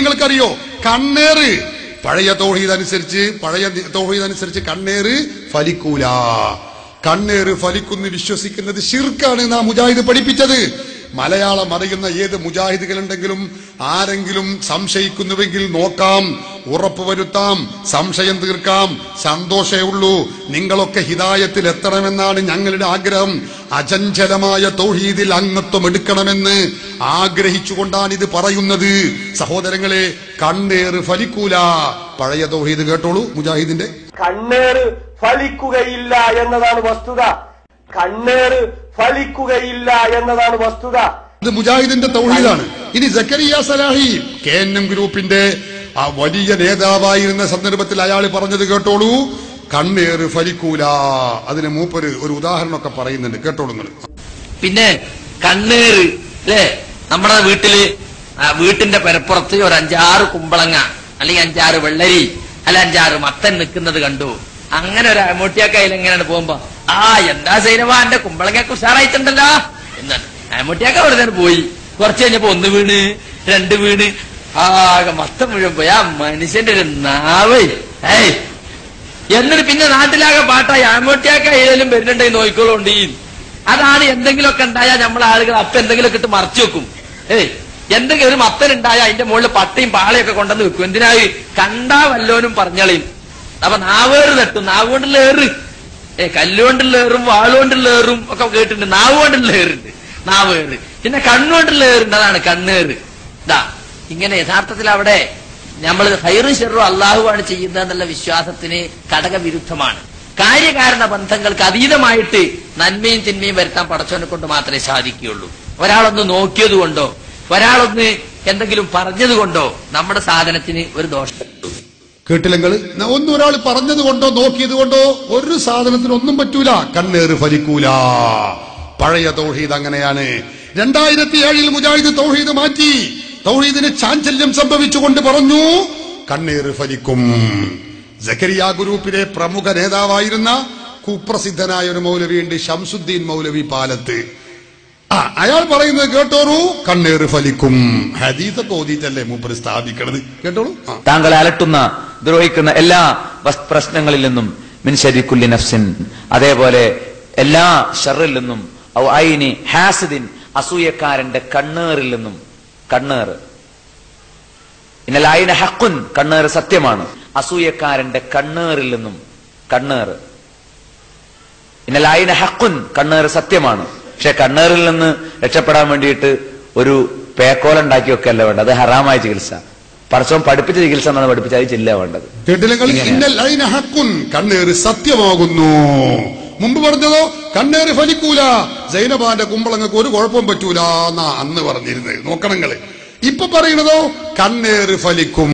നിങ്ങൾക്കറിയോ? കണ്ണേറ് പഴയ തൗഹീദ് അനുസരിച്ച് കണ്ണേറ് ഫലിക്കൂല. കണ്ണേറ് ഫലിക്കുന്നു വിശ്വസിക്കുന്നത് ശിർക്കാണ് നാം മുജാഹിദ് പഠിപ്പിച്ചത്. മലയാളം അറിയുന്ന ഏത് മുജാഹിദുകളുണ്ടെങ്കിലും ആരെങ്കിലും സംശയിക്കുന്നുവെങ്കിൽ നോക്കാം, ഉറപ്പുവരുത്താം, സംശയം തീർക്കാം. സന്തോഷേ ഉള്ളൂ. നിങ്ങളൊക്കെ ഹിദായത്തിൽ എത്തണമെന്നാണ് ഞങ്ങളുടെ ആഗ്രഹം. അചഞ്ചലമായ തൗഹീദിൽ അംഗത്വം എടുക്കണമെന്ന് ആഗ്രഹിച്ചുകൊണ്ടാണ് ഇത് പറയുന്നത്. സഹോദരങ്ങളെ, കണ്ണേറ് ഫലിക്കൂല. പഴയ തൗഹീദ് കേട്ടോളൂ. മുജാഹിദിന്റെ കണ്ണേറ് ഫലിക്കുകയില്ല എന്നതാണ് വസ്തുത. കണ്ണേറ് ഫലിക്കുകയില്ല എന്നതാണ് വസ്തുത. ഇത് മുജാഹിദിന്റെ തൗഹീദാണ്. ഇനി സക്കരിയ സലാഹി KNM ഗ്രൂപ്പിന്റെ ആ വലിയ നേതാവായിരുന്ന സന്ദർഭത്തിൽ അയാൾ പറഞ്ഞത് കേട്ടോളൂ. കണ്ണേറ് ഫലിക്കൂല. അതിന് മൂപ്പര് ഒരു ഉദാഹരണമൊക്കെ പറയുന്നുണ്ട്, കേട്ടോളൂ നിങ്ങൾ. പിന്നെ കണ്ണേറ് അല്ലേ, നമ്മുടെ വീട്ടിന്റെ പെരപ്പുറത്ത് ഒരു 5-6 കുമ്പളങ്ങ അല്ലെങ്കിൽ 5-6 വെള്ളരി അല്ല 5-6 മത്തൻ നിൽക്കുന്നത് കണ്ടു. അങ്ങനെ ഒരു അമൂട്ടിയാക്കയിൽ എങ്ങനെയാണ് പോകുമ്പോ, എന്താ സൈനവാ എന്റെ കുമ്പളങ്ങയൊക്കെ ഉഷാറായിട്ടുണ്ടല്ലോ എന്നാണ് അമൂട്ടിയാക്ക അവിടെ തന്നെ പോയി. കുറച്ച് കഴിഞ്ഞപ്പോ 1 വീണ് 2 വീണ് ആകെ മത്തം മുഴുവൻ പോയി. ആ മനുഷ്യന്റെ ഒരു നാവ് എന്നിട്ട് പിന്നെ നാട്ടിലാകെ പാട്ടായി അമൂട്ടിയാക്ക ഏതെങ്കിലും വരുന്നുണ്ടെങ്കിൽ നോക്കിക്കോളുണ്ട്. അതാണ് എന്തെങ്കിലുമൊക്കെ ഉണ്ടായാൽ നമ്മളെ ആളുകൾ അപ്പൊ എന്തെങ്കിലുമൊക്കെ ഇട്ട് മറച്ചു വെക്കും. എന്തെങ്കിലും ഒരു മത്തൻ ഉണ്ടായാൽ അതിന്റെ മുകളിൽ പട്ടയും പാളയൊക്കെ കൊണ്ടുവന്ന് വെക്കും. എന്തിനായി? കണ്ടാ വല്ലോനും പറഞ്ഞളയും. അപ്പൊ നാവേറ് തട്ടും. നാവ് കൊണ്ടുള്ള ഏറ്, കല്ലുകൊണ്ടുള്ള ഏറും വാളുകൊണ്ടുള്ള ഏറും ഒക്കെ കേട്ടിട്ടുണ്ട്. നാവ് കൊണ്ടുള്ള ഏറുണ്ട്, നാവേറ്. പിന്നെ കണ്ണുകൊണ്ടുള്ള ഏറുണ്ട്, അതാണ് കണ്ണേറ്. ഇങ്ങനെ യഥാർത്ഥത്തിൽ അവിടെ നമ്മൾ ഹൈറും ഷെറും അള്ളാഹുവാണ് ചെയ്യുന്നതെന്നുള്ള വിശ്വാസത്തിന് ഘടകവിരുദ്ധമാണ്. കാര്യകാരണ ബന്ധങ്ങൾക്ക് അതീതമായിട്ട് നന്മയും തിന്മയും വരുത്താൻ പടച്ചവനെ കൊണ്ട് മാത്രമേ സാധിക്കുകയുള്ളൂ. ഒരാളൊന്ന് നോക്കിയത് കൊണ്ടോ ഒരാളൊന്ന് എന്തെങ്കിലും പറഞ്ഞത് കൊണ്ടോ നമ്മുടെ സാധനത്തിന് ഒരു ദോഷം കേട്ടില്ലെങ്കിൽ ഒരാൾ പറഞ്ഞത് കൊണ്ടോ നോക്കിയത് കൊണ്ടോ ഒരു സാധനത്തിനൊന്നും പറ്റൂല. കണ്ണേറ് ഫലിക്കൂല. പഴയ തൗഹീദ് അങ്ങനെയാണ്. 2007 മുജാഹിദ് തൗഹീദ് മാറ്റി. തൗഹീദിന് ചാഞ്ചല്യം സംഭവിച്ചുകൊണ്ട് പറഞ്ഞു കണ്ണേറ് ഫലിക്കും. സക്കരിയ ഗ്രൂപ്പിലെ പ്രമുഖ നേതാവായിരുന്ന കുപ്രസിദ്ധനായ ഒരു മൗലവിയുണ്ട്, ശംസുദ്ദീൻ മൗലവി പാലത്ത്. അയാൾ പറയുന്നത് കേട്ടോളൂ, കണ്ണേറ് ഫലിക്കും. ഹദീസൊക്കെ ഓതിയിട്ടല്ലേ മൂപ്പര് സ്ഥാപിക്കണത്, കേട്ടോളൂ. താങ്കൾ അലട്ടുന്ന ദ്രോഹിക്കുന്ന എല്ലാ പ്രശ്നങ്ങളിൽ നിന്നും മിൻ ശർരി കുല്ലി നഫ്സിൻ, അതേപോലെ എല്ലാ ഷർറിൽ നിന്നും, ഔ ഐനി ഹാസിദിൻ, അസൂയക്കാരന്റെ കണ്ണേറിൽ നിന്നും. കണ്ണേറ് ഇന്നൽ ഐന ഹഖുൻ, കണ്ണേറ് സത്യമാണ്. അസൂയക്കാരന്റെ കണ്ണേറിൽ നിന്നും. കണ്ണേറ് ഇന്നൽ ഐന ഹഖുൻ, കണ്ണേറ് സത്യമാണ്. പക്ഷെ കണ്ണേറിൽ നിന്ന് രക്ഷപ്പെടാൻ വേണ്ടിയിട്ട് ഒരു പേക്കോലുണ്ടാക്കിയൊക്കെ അല്ല വേണ്ടത്. അത് ഹറാമായ ചികിത്സ. പടച്ചവൻ പഠിപ്പിച്ച ചികിത്സ എന്നാണ് പഠിപ്പിച്ച, അത് ചെല്ല വേണ്ടത്. കണ്ണേറ് സത്യമാകുന്നു. മുമ്പ് പറഞ്ഞതോ കണ്ണേറ് ഫലിക്കൂല. സൈനബാന്റെ കുമ്പളങ്ങൾക്ക് ഒരു കുഴപ്പവും പറ്റൂല എന്നാ അന്ന് പറഞ്ഞിരുന്നത്. നോക്കണങ്ങള്. ഇപ്പൊ പറയുന്നതോ കണ്ണേറ് ഫലിക്കും.